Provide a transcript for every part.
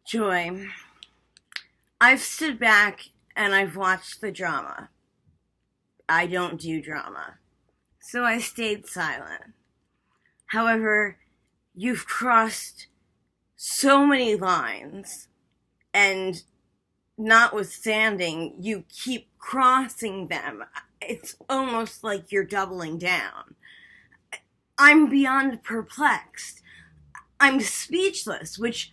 Joy, I've stood back and I've watched the drama. I don't do drama, so I stayed silent. However, you've crossed so many lines, and notwithstanding, you keep crossing them. It's almost like you're doubling down. I'm beyond perplexed. I'm speechless, which,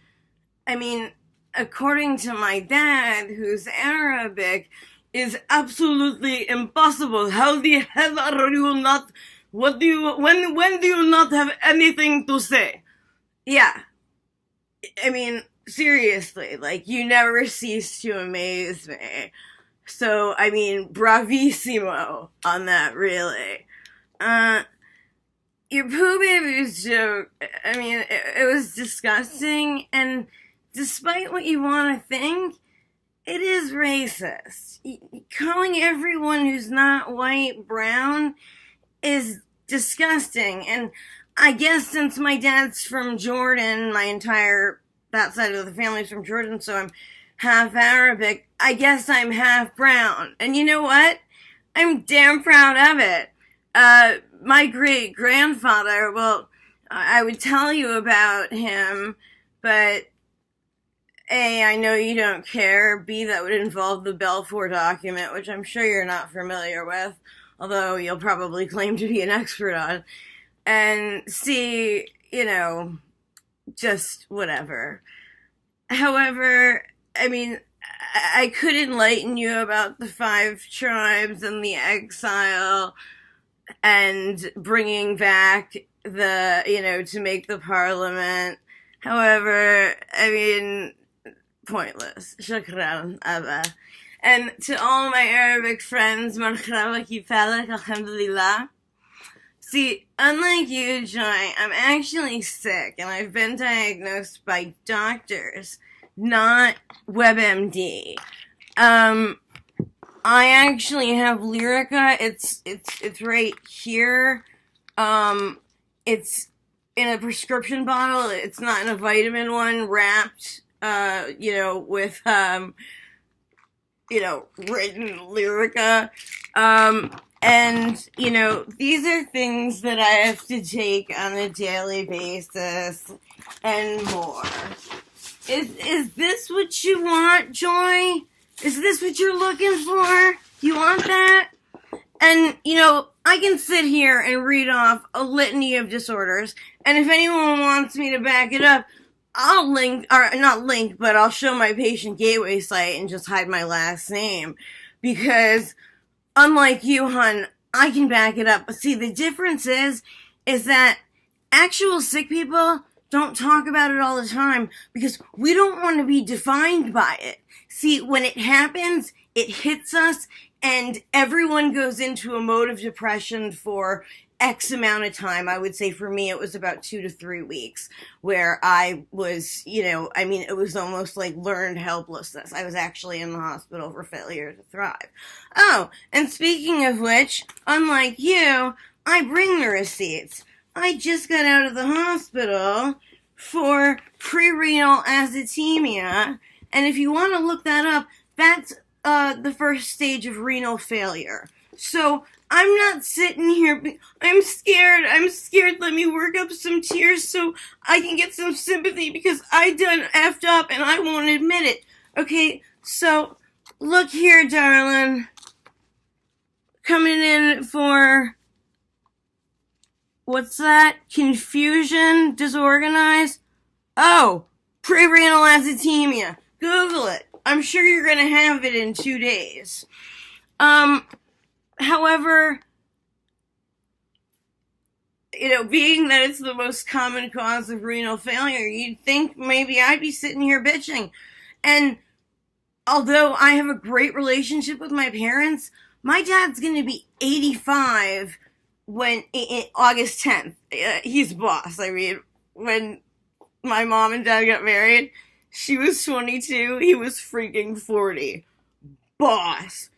I mean, according to my dad, who's Arabic, is absolutely impossible. How the hell are you not, when do you not have anything to say? Yeah. I mean, seriously, like, you never cease to amaze me. So, I mean, bravissimo on that, really. Your poo baby's joke, I mean, it was disgusting, and despite what you want to think, it is racist. Calling everyone who's not white brown is disgusting, and I guess since my dad's from Jordan, that side of the family's from Jordan, so I'm half Arabic, I guess I'm half brown. And you know what? I'm damn proud of it. My great-grandfather, well, I would tell you about him, but A, I know you don't care. B, that would involve the Balfour document, which I'm sure you're not familiar with, although you'll probably claim to be an expert on. And C, just whatever. However, I mean, I could enlighten you about the 5 tribes and the exile and bringing back to make the parliament. However, I mean, pointless. Shukran, Abba. And to all my Arabic friends, marhaba kifalak, alhamdulillah. See, unlike you, Joy, I'm actually sick, and I've been diagnosed by doctors, not WebMD. I actually have Lyrica. It's right here. It's in a prescription bottle. It's not in a vitamin one, wrapped, with, written Lyrica. And, these are things that I have to take on a daily basis and more. Is this what you want, Joy? Is this what you're looking for? You want that? And, I can sit here and read off a litany of disorders, and if anyone wants me to back it up, I'll I'll show my patient gateway site and just hide my last name. Because, unlike you, hun, I can back it up. But see, the difference is that actual sick people don't talk about it all the time because we don't want to be defined by it. See, when it happens, it hits us, and everyone goes into a mode of depression for X amount of time. I would say for me, it was about 2 to 3 weeks where I was, it was almost like learned helplessness. I was actually in the hospital for failure to thrive. Oh, and speaking of which, unlike you, I bring the receipts. I just got out of the hospital for pre-renal azotemia, and if you want to look that up, that's the first stage of renal failure. So I'm not sitting here, I'm scared, let me work up some tears so I can get some sympathy because I done effed up and I won't admit it. Okay, so look here, darling. Coming in for, what's that? Confusion? Disorganized? Oh, pre-renal azotemia. Google it. I'm sure you're gonna have it in 2 days. However, being that it's the most common cause of renal failure, you'd think maybe I'd be sitting here bitching. And although I have a great relationship with my parents, my dad's going to be 85 in August 10th. He's boss. I mean, when my mom and dad got married, she was 22, he was freaking 40. Boss.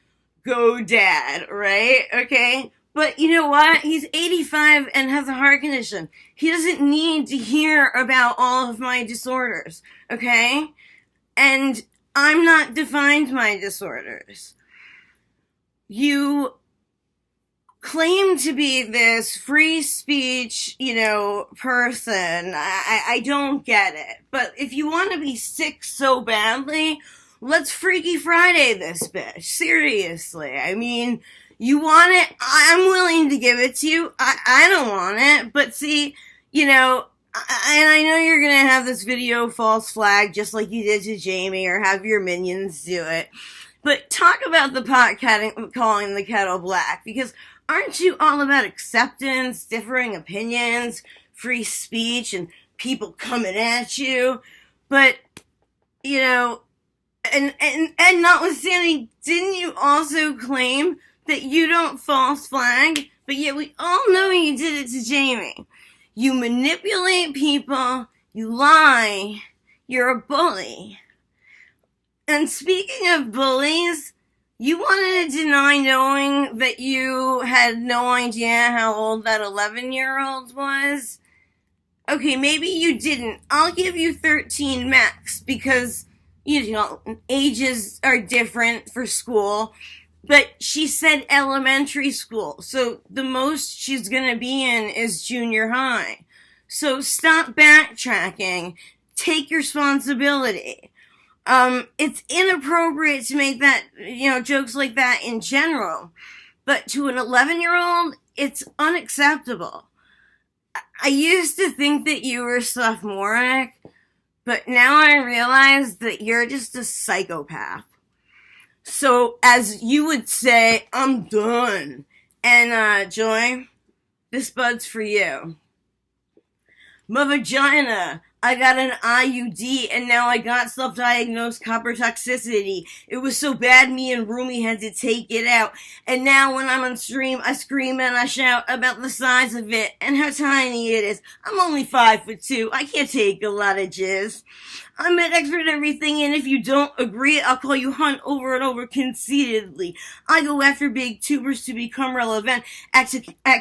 Go dad, right? Okay? But you know what? He's 85 and has a heart condition. He doesn't need to hear about all of my disorders, okay? And I'm not defined by disorders. You claim to be this free speech, person. I don't get it. But if you want to be sick so badly, let's Freaky Friday this bitch. Seriously. I mean, you want it? I'm willing to give it to you. I don't want it. But see, and I know you're going to have this video false flag just like you did to Jamie, or have your minions do it. But talk about the pot calling the kettle black, because aren't you all about acceptance, differing opinions, free speech, and people coming at you? But, and notwithstanding, didn't you also claim that you don't false flag? But yet we all know you did it to Jamie. You manipulate people, you lie, you're a bully. And speaking of bullies, you wanted to deny knowing that you had no idea how old that 11-year-old was? Okay, maybe you didn't. I'll give you 13 max, because, ages are different for school. But she said elementary school, so the most she's gonna be in is junior high. So stop backtracking. Take responsibility. It's inappropriate to make that, jokes like that in general. But to an 11-year-old, it's unacceptable. I used to think that you were sophomoric, but now I realize that you're just a psychopath. So, as you would say, I'm done. And, Joy, this bud's for you. My vagina. I got an IUD, and now I got self-diagnosed copper toxicity. It was so bad, me and Rumi had to take it out. And now when I'm on stream, I scream and I shout about the size of it and how tiny it is. I'm only 5'2". I can't take a lot of jizz. I'm an expert at everything, and if you don't agree, I'll call you Hunt over and over conceitedly. I go after big tubers to become relevant, act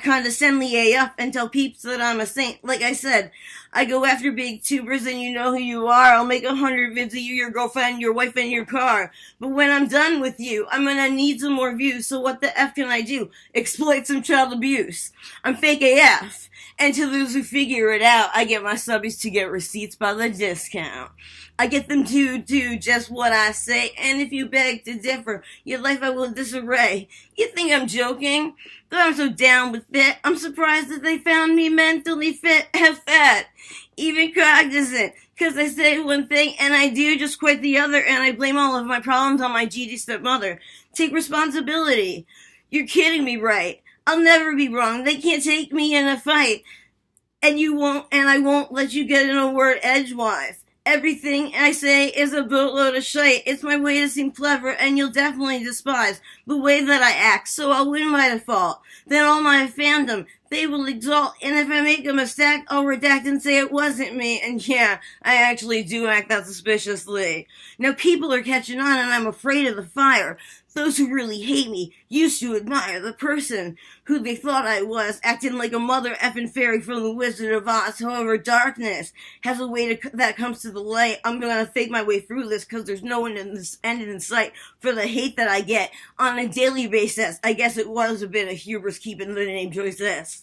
condescendingly AF, and tell peeps that I'm a saint. Like I said, I go after big tubers, and you know who you are. I'll make 100 vids of you, your girlfriend, your wife, and your car. But when I'm done with you, I'm gonna need some more views, so what the F can I do? Exploit some child abuse. I'm fake AF. And to those who figure it out, I get my subbies to get receipts by the discount. I get them to do just what I say, and if you beg to differ, your life I will disarray. You think I'm joking? But I'm so down with it, I'm surprised that they found me mentally fit, fat, even cognizant, cause I say one thing and I do just quite the other, and I blame all of my problems on my GD stepmother. Take responsibility. You're kidding me, right? I'll never be wrong. They can't take me in a fight. And you won't, and I won't let you get in a word edgewise. Everything I say is a boatload of shite. It's my way to seem clever, and you'll definitely despise the way that I act, so I'll win by default. Then all my fandom, they will exalt, and if I make a mistake, I'll redact and say it wasn't me, and yeah, I actually do act that suspiciously. Now people are catching on, and I'm afraid of the fire. Those who really hate me used to admire the person who they thought I was, acting like a mother effing fairy from the Wizard of Oz. However, darkness has a way that comes to the light. I'm gonna fake my way through this, cause there's no one in this end in sight for the hate that I get on a daily basis. I guess it was a bit of hubris keeping the name JoysparkleBS.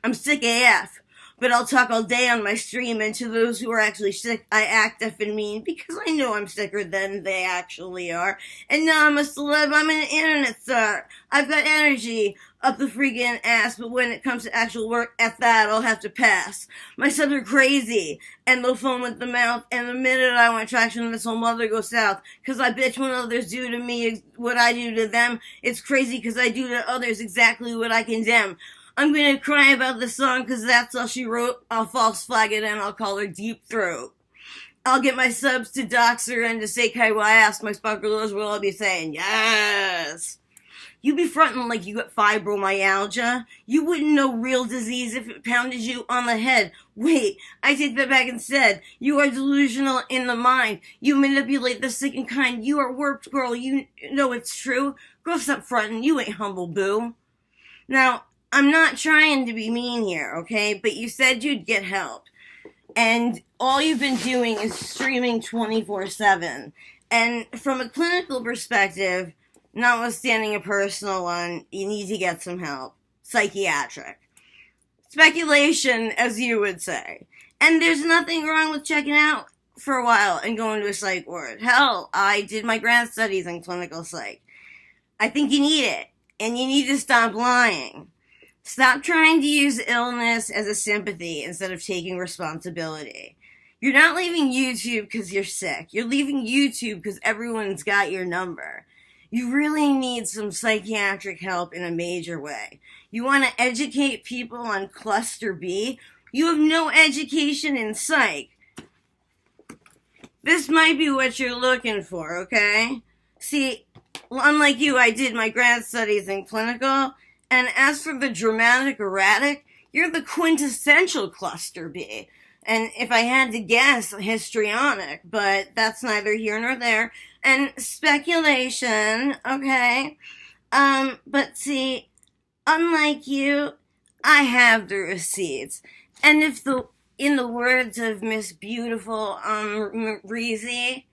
I'm sick AF. But I'll talk all day on my stream, and to those who are actually sick, I act effing mean, because I know I'm sicker than they actually are. And now I'm a celeb, I'm an internet star. I've got energy up the freaking ass, but when it comes to actual work, at that, I'll have to pass. My subs are crazy, and they'll foam at the mouth, and the minute I want traction, this whole mother goes south. Cause I bitch when others do to me what I do to them. It's crazy cause I do to others exactly what I condemn. I'm gonna cry about this song cause that's all she wrote. I'll false flag it and I'll call her Deep Throat. I'll get my subs to dox her and to say KY ask my sparklers will I'll be saying yes. You be frontin' like you got fibromyalgia. You wouldn't know real disease if it pounded you on the head. Wait, I take that back instead. You are delusional in the mind. You manipulate the sick and kind. You are warped, girl. You know it's true. Girl, stop frontin'. You ain't humble, boo. Now, I'm not trying to be mean here, okay? But you said you'd get help. and all you've been doing is streaming 24/7. And from a clinical perspective, notwithstanding a personal one, you need to get some help. Psychiatric. Speculation, as you would say. And there's nothing wrong with checking out for a while and going to a psych ward. Hell, I did my grad studies in clinical psych. I think you need it. And you need to stop lying. Stop trying to use illness as a sympathy instead of taking responsibility. You're not leaving YouTube because you're sick. You're leaving YouTube because everyone's got your number. You really need some psychiatric help in a major way. You want to educate people on cluster B? You have no education in psych. This might be what you're looking for, okay? See, unlike you, I did my grad studies in clinical, and as for the dramatic erratic, you're the quintessential cluster B. And if I had to guess, histrionic, but that's neither here nor there. And speculation, okay? But see, unlike you, I have the receipts. And if in the words of Miss Beautiful, Reezy,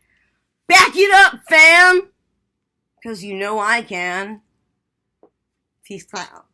back it up, fam! 'Cause you know I can. Peace out.